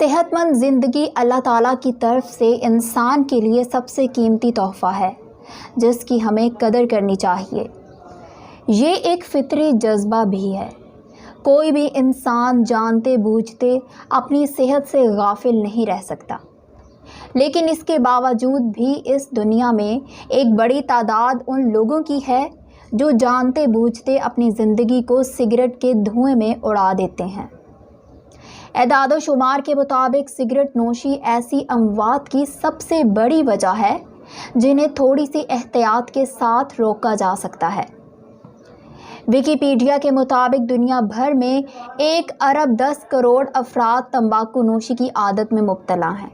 صحت مند زندگی اللہ تعالیٰ کی طرف سے انسان کے لیے سب سے قیمتی تحفہ ہے جس کی ہمیں قدر کرنی چاہیے۔ یہ ایک فطری جذبہ بھی ہے۔ کوئی بھی انسان جانتے بوجھتے اپنی صحت سے غافل نہیں رہ سکتا، لیکن اس کے باوجود بھی اس دنیا میں ایک بڑی تعداد ان لوگوں کی ہے جو جانتے بوجھتے اپنی زندگی کو سگریٹ کے دھوئیں میں اڑا دیتے ہیں۔ اعداد و شمار کے مطابق سگریٹ نوشی ایسی اموات کی سب سے بڑی وجہ ہے جنہیں تھوڑی سی احتیاط کے ساتھ روکا جا سکتا ہے۔ ویکیپیڈیا کے مطابق دنیا بھر میں 1 ارب 10 کروڑ افراد تمباکو نوشی کی عادت میں مبتلا ہیں۔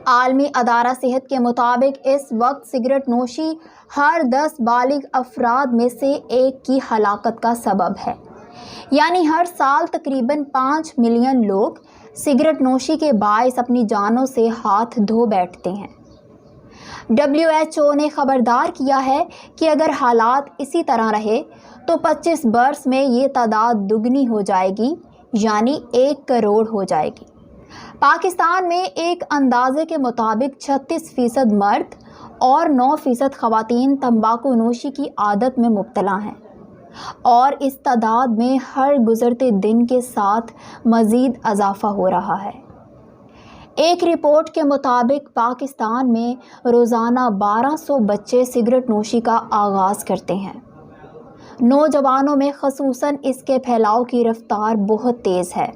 عالمی ادارہ صحت کے مطابق اس وقت سگریٹ نوشی ہر 10 بالغ افراد میں سے 1 کی ہلاکت کا سبب ہے، یعنی ہر سال تقریباً 5 ملین لوگ سگریٹ نوشی کے باعث اپنی جانوں سے ہاتھ دھو بیٹھتے ہیں۔ WHO نے خبردار کیا ہے کہ اگر حالات اسی طرح رہے تو 25 برس میں یہ تعداد دگنی ہو جائے گی، یعنی 1 کروڑ ہو جائے گی۔ پاکستان میں ایک اندازے کے مطابق 36% مرد اور 9% خواتین تمباکو نوشی کی عادت میں مبتلا ہیں، اور اس تعداد میں ہر گزرتے دن کے ساتھ مزید اضافہ ہو رہا ہے۔ ایک رپورٹ کے مطابق پاکستان میں روزانہ 1200 بچے سگریٹ نوشی کا آغاز کرتے ہیں۔ نوجوانوں میں خصوصاً اس کے پھیلاؤ کی رفتار بہت تیز ہے۔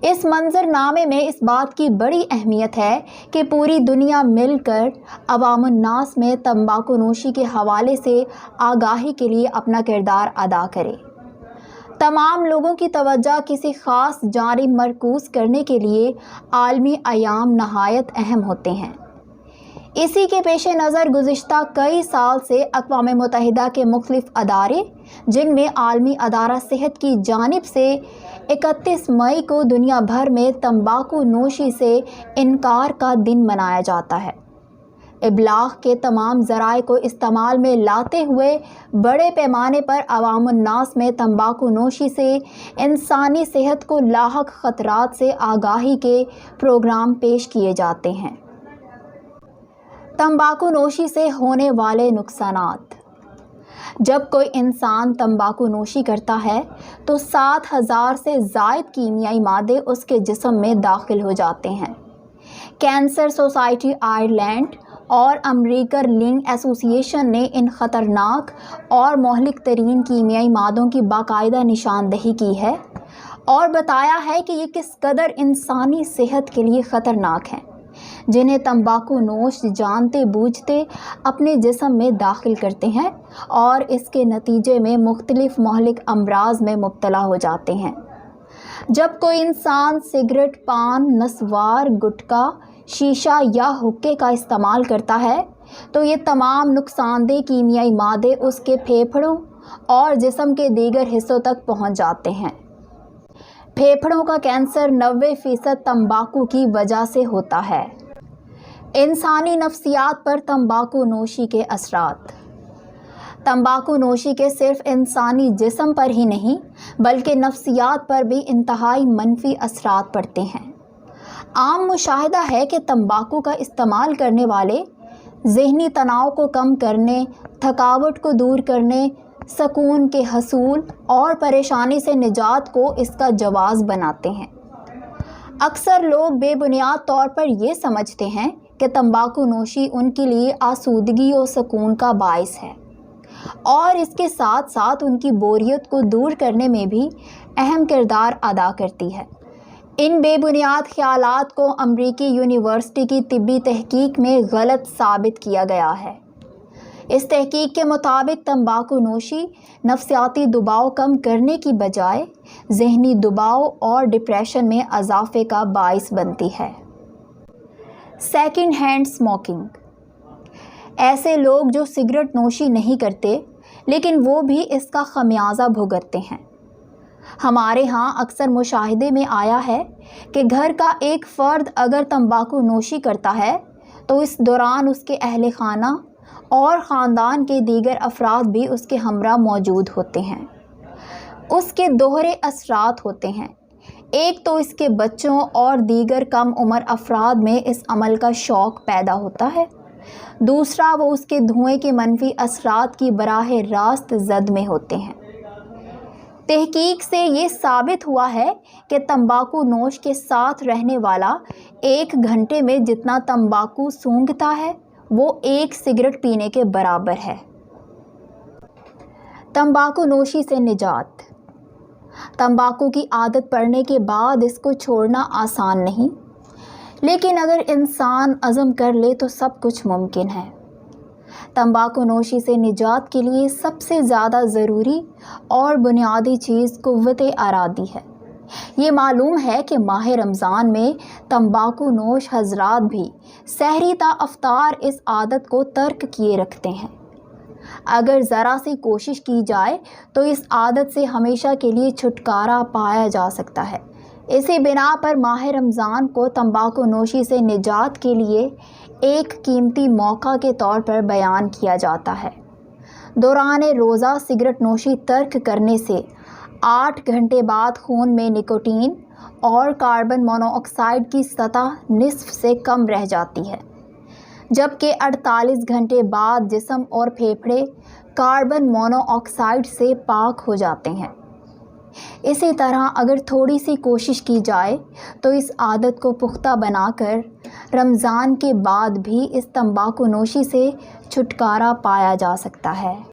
اس منظر نامے میں اس بات کی بڑی اہمیت ہے کہ پوری دنیا مل کر عوام الناس میں تمباکو نوشی کے حوالے سے آگاہی کے لیے اپنا کردار ادا کرے۔ تمام لوگوں کی توجہ کسی خاص جانب مرکوز کرنے کے لیے عالمی ایام نہایت اہم ہوتے ہیں۔ اسی کے پیش نظر گزشتہ کئی سال سے اقوام متحدہ کے مختلف ادارے، جن میں عالمی ادارہ صحت کی جانب سے 31 مئی کو دنیا بھر میں تمباکو نوشی سے انکار کا دن منایا جاتا ہے، ابلاغ کے تمام ذرائع کو استعمال میں لاتے ہوئے بڑے پیمانے پر عوام الناس میں تمباکو نوشی سے انسانی صحت کو لاحق خطرات سے آگاہی کے پروگرام پیش کیے جاتے ہیں۔ تمباکو نوشی سے ہونے والے نقصانات۔ جب کوئی انسان تمباکو نوشی کرتا ہے تو 7000 سے زائد کیمیائی مادے اس کے جسم میں داخل ہو جاتے ہیں۔ کینسر سوسائٹی آئرلینڈ اور امریکن لنگ ایسوسی ایشن نے ان خطرناک اور مہلک ترین کیمیائی مادوں کی باقاعدہ نشاندہی کی ہے اور بتایا ہے کہ یہ کس قدر انسانی صحت کے لیے خطرناک ہیں، جنہیں تمباکو نوش جانتے بوجھتے اپنے جسم میں داخل کرتے ہیں اور اس کے نتیجے میں مختلف مہلک امراض میں مبتلا ہو جاتے ہیں۔ جب کوئی انسان سگریٹ، پان، نسوار، گٹکا، شیشہ یا حقے کا استعمال کرتا ہے تو یہ تمام نقصان دہ کیمیائی مادے اس کے پھیپھڑوں اور جسم کے دیگر حصوں تک پہنچ جاتے ہیں۔ پھیپھڑوں کا کینسر 90% تمباکو کی وجہ سے ہوتا ہے۔ انسانی نفسیات پر تمباکو نوشی کے اثرات۔ تمباکو نوشی کے صرف انسانی جسم پر ہی نہیں بلکہ نفسیات پر بھی انتہائی منفی اثرات پڑتے ہیں۔ عام مشاہدہ ہے کہ تمباکو کا استعمال کرنے والے ذہنی تناؤ کو کم کرنے، تھکاوٹ کو دور کرنے، سکون کے حصول اور پریشانی سے نجات کو اس کا جواز بناتے ہیں۔ اکثر لوگ بے بنیاد طور پر یہ سمجھتے ہیں کہ تمباکو نوشی ان کے لیے آسودگی و سکون کا باعث ہے اور اس کے ساتھ ساتھ ان کی بوریت کو دور کرنے میں بھی اہم کردار ادا کرتی ہے۔ ان بے بنیاد خیالات کو امریکی یونیورسٹی کی طبی تحقیق میں غلط ثابت کیا گیا ہے۔ اس تحقیق کے مطابق تمباکو نوشی نفسیاتی دباؤ کم کرنے کی بجائے ذہنی دباؤ اور ڈپریشن میں اضافے کا باعث بنتی ہے۔ Second hand smoking. ایسے لوگ جو سگریٹ نوشی نہیں کرتے لیکن وہ بھی اس کا خمیازہ بھگتتے ہیں۔ ہمارے ہاں اکثر مشاہدے میں آیا ہے کہ گھر کا ایک فرد اگر تمباکو نوشی کرتا ہے تو اس دوران اس کے اہل خانہ اور خاندان کے دیگر افراد بھی اس کے ہمراہ موجود ہوتے ہیں۔ اس کے دوہرے اثرات ہوتے ہیں۔ ایک تو اس کے بچوں اور دیگر کم عمر افراد میں اس عمل کا شوق پیدا ہوتا ہے، دوسرا وہ اس کے دھوئیں کے منفی اثرات کی براہ راست زد میں ہوتے ہیں۔ تحقیق سے یہ ثابت ہوا ہے کہ تمباکو نوش کے ساتھ رہنے والا 1 گھنٹے میں جتنا تمباکو سونگھتا ہے وہ 1 سگریٹ پینے کے برابر ہے۔ تمباکو نوشی سے نجات۔ تمباکو کی عادت پڑنے کے بعد اس کو چھوڑنا آسان نہیں، لیکن اگر انسان عزم کر لے تو سب کچھ ممکن ہے۔ تمباکو نوشی سے نجات کے لیے سب سے زیادہ ضروری اور بنیادی چیز قوت ارادی ہے۔ یہ معلوم ہے کہ ماہ رمضان میں تمباکو نوش حضرات بھی سحری تا افطار اس عادت کو ترک کیے رکھتے ہیں۔ اگر ذرا سی کوشش کی جائے تو اس عادت سے ہمیشہ کے لیے چھٹکارا پایا جا سکتا ہے۔ اسی بنا پر ماہ رمضان کو تمباکو نوشی سے نجات کے لیے ایک قیمتی موقع کے طور پر بیان کیا جاتا ہے۔ دوران روزہ سگریٹ نوشی ترک کرنے سے 8 گھنٹے بعد خون میں نکوٹین اور کاربن مونو آکسائڈ کی سطح نصف سے کم رہ جاتی ہے، جبکہ 48 گھنٹے بعد جسم اور پھیپھڑے کاربن مونو آکسائڈ سے پاک ہو جاتے ہیں۔ اسی طرح اگر تھوڑی سی کوشش کی جائے تو اس عادت کو پختہ بنا کر رمضان کے بعد بھی اس تمباکو نوشی سے چھٹکارا پایا جا سکتا ہے۔